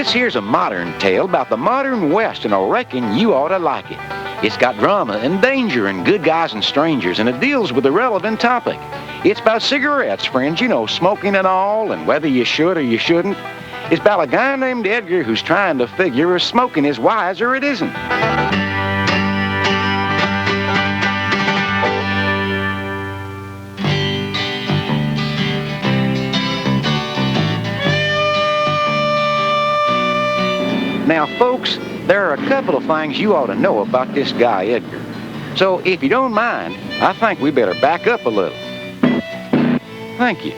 This here's a modern tale about the modern West, and I reckon you ought to like it. It's got drama and danger and good guys and strangers, and it deals with a relevant topic. It's about cigarettes, friends, you know, smoking and all, and whether you should or you shouldn't. It's about a guy named Edgar who's trying to figure if smoking is wise or it isn't. Now, folks, there are a couple of things you ought to know about this guy, Edgar. So, if you don't mind, I think we better back up a little. Thank you.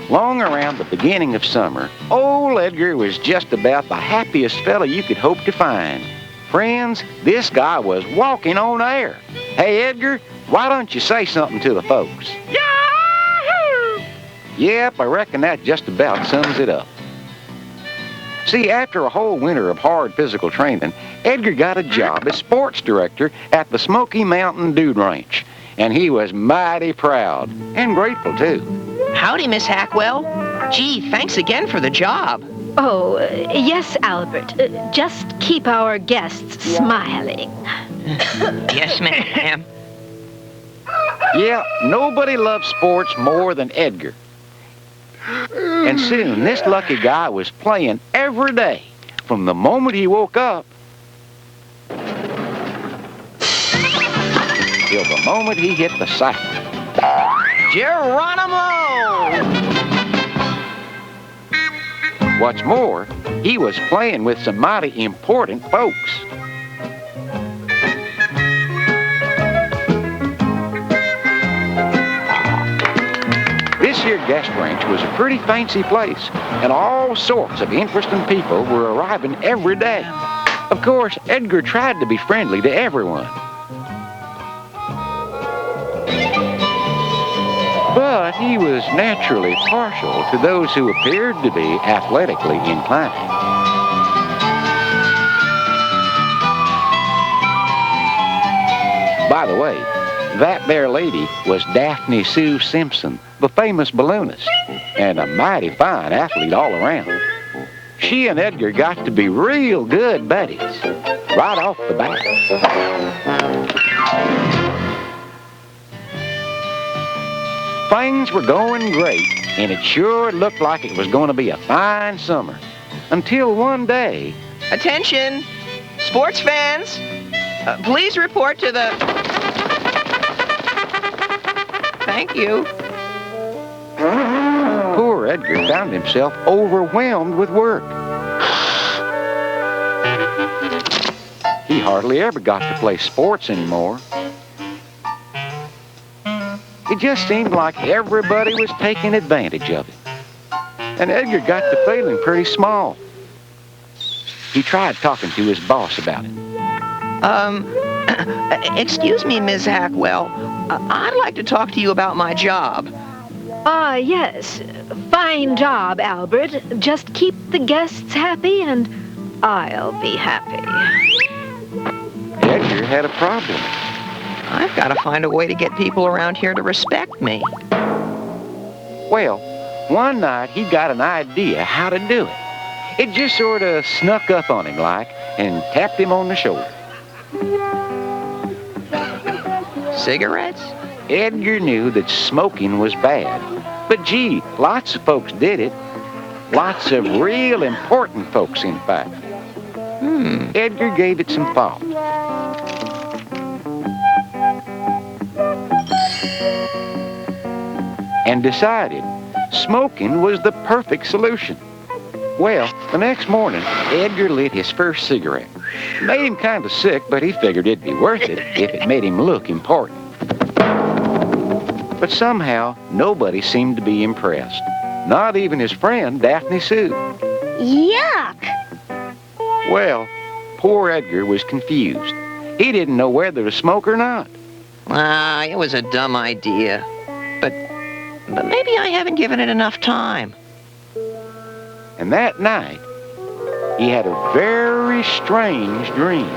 Long around the beginning of summer, old Edgar was just about the happiest fella you could hope to find. Friends, this guy was walking on air. Hey, Edgar, why don't you say something to the folks? Yahoo! Yep, I reckon that just about sums it up. See, after a whole winter of hard physical training, Edgar got a job as sports director at the Smoky Mountain Dude Ranch, and he was mighty proud and grateful, too. Howdy, Miss Hackwell. Gee, thanks again for the job. Oh, yes, Albert. Just keep our guests smiling. Yes, ma'am. Yeah, nobody loves sports more than Edgar. And soon, this lucky guy was playing every day, from the moment he woke up till the moment he hit the sack. Geronimo! What's more, he was playing with some mighty important folks. This here guest ranch was a pretty fancy place, and all sorts of interesting people were arriving every day. Of course, Edgar tried to be friendly to everyone. But he was naturally partial to those who appeared to be athletically inclined. By the way, that there lady was Daphne Sue Simpson, the famous balloonist, and a mighty fine athlete all around. She and Edgar got to be real good buddies right off the bat. Things were going great, and it sure looked like it was going to be a fine summer. Until one day... Attention, sports fans. Please report to the... Thank you. Poor Edgar found himself overwhelmed with work. He hardly ever got to play sports anymore. It just seemed like everybody was taking advantage of it. And Edgar got to feeling pretty small. He tried talking to his boss about it. Excuse me, Ms. Hackwell. I'd like to talk to you about my job. Yes. Fine job, Albert. Just keep the guests happy and I'll be happy. Edgar had a problem. I've got to find a way to get people around here to respect me. Well, one night he got an idea how to do it. It just sort of snuck up on him like and tapped him on the shoulder. Cigarettes? Edgar knew that smoking was bad. But gee, lots of folks did it. Lots of real important folks, in fact. Edgar gave it some thought. And decided smoking was the perfect solution. Well, the next morning, Edgar lit his first cigarette. Made him kind of sick, but he figured it'd be worth it if it made him look important. But somehow, nobody seemed to be impressed. Not even his friend, Daphne Sue. Yuck! Well, poor Edgar was confused. He didn't know whether to smoke or not. It was a dumb idea. But maybe I haven't given it enough time. And that night, he had a very strange dream.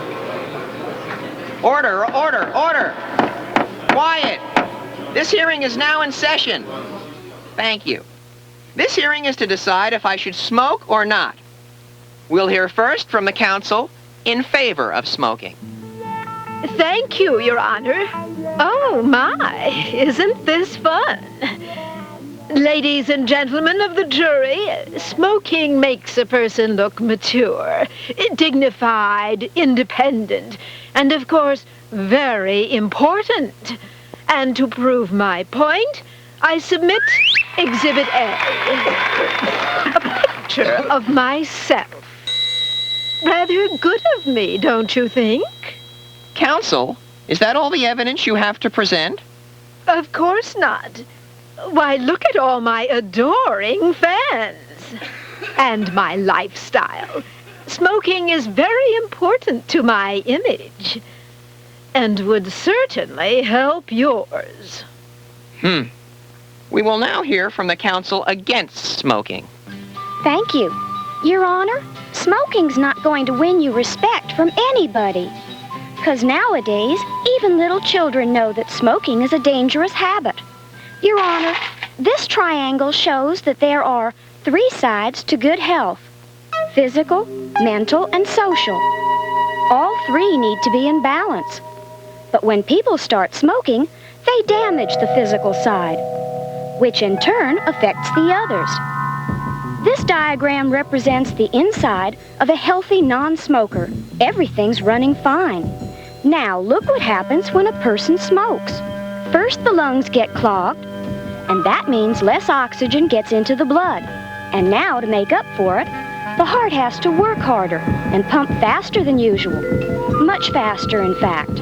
Order, order, order! Quiet! This hearing is now in session. Thank you. This hearing is to decide if I should smoke or not. We'll hear first from the counsel in favor of smoking. Thank you, Your Honor. Oh, my, isn't this fun? Ladies and gentlemen of the jury, smoking makes a person look mature, dignified, independent, and, of course, very important. And to prove my point, I submit Exhibit A, a picture of myself. Rather good of me, don't you think? Counsel, is that all the evidence you have to present? Of course not. Why, look at all my adoring fans. And my lifestyle. Smoking is very important to my image. And would certainly help yours. We will now hear from the counsel against smoking. Thank you. Your Honor, smoking's not going to win you respect from anybody. 'Cause nowadays, even little children know that smoking is a dangerous habit. Your Honor, this triangle shows that there are 3 sides to good health: physical, mental, and social. All 3 need to be in balance. But when people start smoking, they damage the physical side, which in turn affects the others. This diagram represents the inside of a healthy non-smoker. Everything's running fine. Now, look what happens when a person smokes. First, the lungs get clogged, and that means less oxygen gets into the blood. And now, to make up for it, the heart has to work harder and pump faster than usual. Much faster, in fact.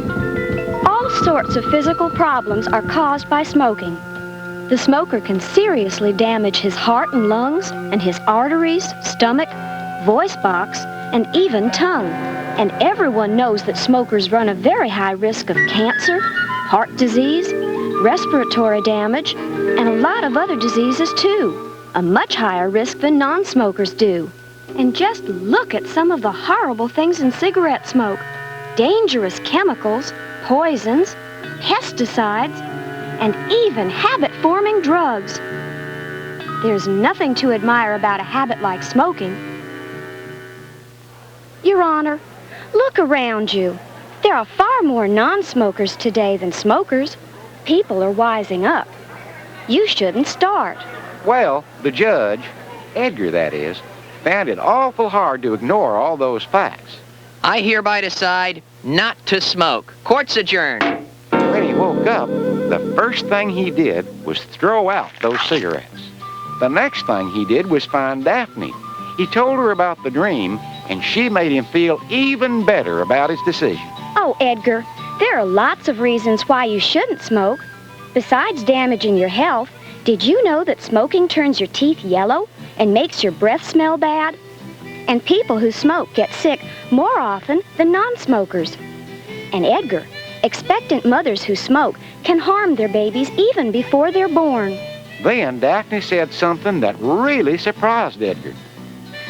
All sorts of physical problems are caused by smoking. The smoker can seriously damage his heart and lungs, and his arteries, stomach, voice box, and even tongue. And everyone knows that smokers run a very high risk of cancer, heart disease, respiratory damage, and a lot of other diseases too. A much higher risk than non-smokers do. And just look at some of the horrible things in cigarette smoke. Dangerous chemicals, poisons, pesticides, and even habit-forming drugs. There's nothing to admire about a habit like smoking. Your Honor, look around you. There are far more non-smokers today than smokers. People are wising up. You shouldn't start. Well, the judge, Edgar that is, found it awful hard to ignore all those facts. I hereby decide not to smoke. Court's adjourned. When he woke up, the first thing he did was throw out those cigarettes. The next thing he did was find Daphne. He told her about the dream, and she made him feel even better about his decision. Oh, Edgar, there are lots of reasons why you shouldn't smoke. Besides damaging your health, did you know that smoking turns your teeth yellow and makes your breath smell bad? And people who smoke get sick more often than non-smokers. And Edgar, expectant mothers who smoke can harm their babies even before they're born. Then Daphne said something that really surprised Edgar.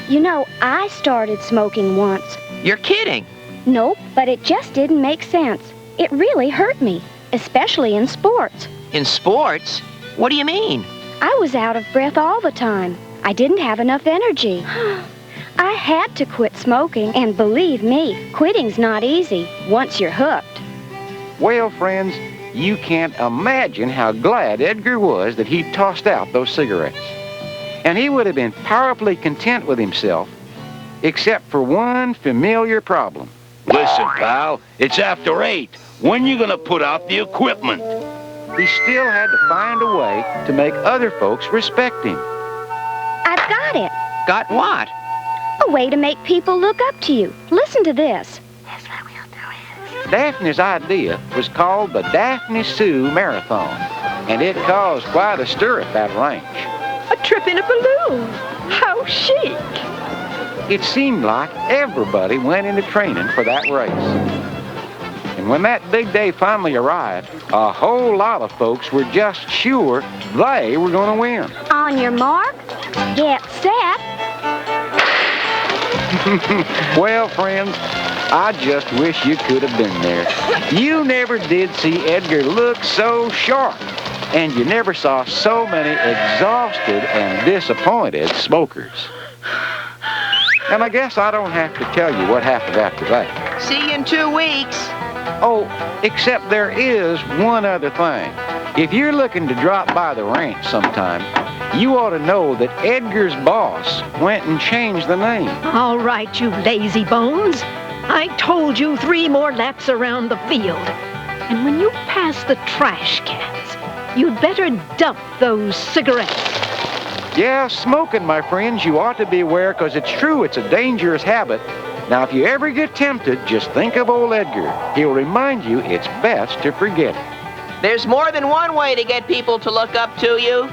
You know, I started smoking once. You're kidding. Nope, but it just didn't make sense. It really hurt me, especially in sports. In sports? What do you mean? I was out of breath all the time. I didn't have enough energy. I had to quit smoking, and believe me, quitting's not easy once you're hooked. Well, friends, you can't imagine how glad Edgar was that he tossed out those cigarettes. And he would have been powerfully content with himself, except for one familiar problem. Listen, pal, it's after 8. When you gonna put out the equipment? He still had to find a way to make other folks respect him. I've got it. Got what? A way to make people look up to you. Listen to this. Daphne's idea was called the Daphne Sue Marathon, and it caused quite a stir at that ranch. A trip in a balloon. How chic. It seemed like everybody went into training for that race. And when that big day finally arrived, a whole lot of folks were just sure they were going to win. On your mark, get set. Well, friends, I just wish you could have been there. You never did see Edgar look so sharp, and you never saw so many exhausted and disappointed smokers. And I guess I don't have to tell you what happened after that. See you in 2 weeks. Oh, except there is one other thing. If you're looking to drop by the ranch sometime, you ought to know that Edgar's boss went and changed the name. All right, you lazy bones. I told you 3 more laps around the field. And when you pass the trash cans, you'd better dump those cigarettes. Yeah, smoking, my friends, you ought to be aware, because it's true, it's a dangerous habit. Now, if you ever get tempted, just think of old Edgar. He'll remind you it's best to forget it. There's more than one way to get people to look up to you.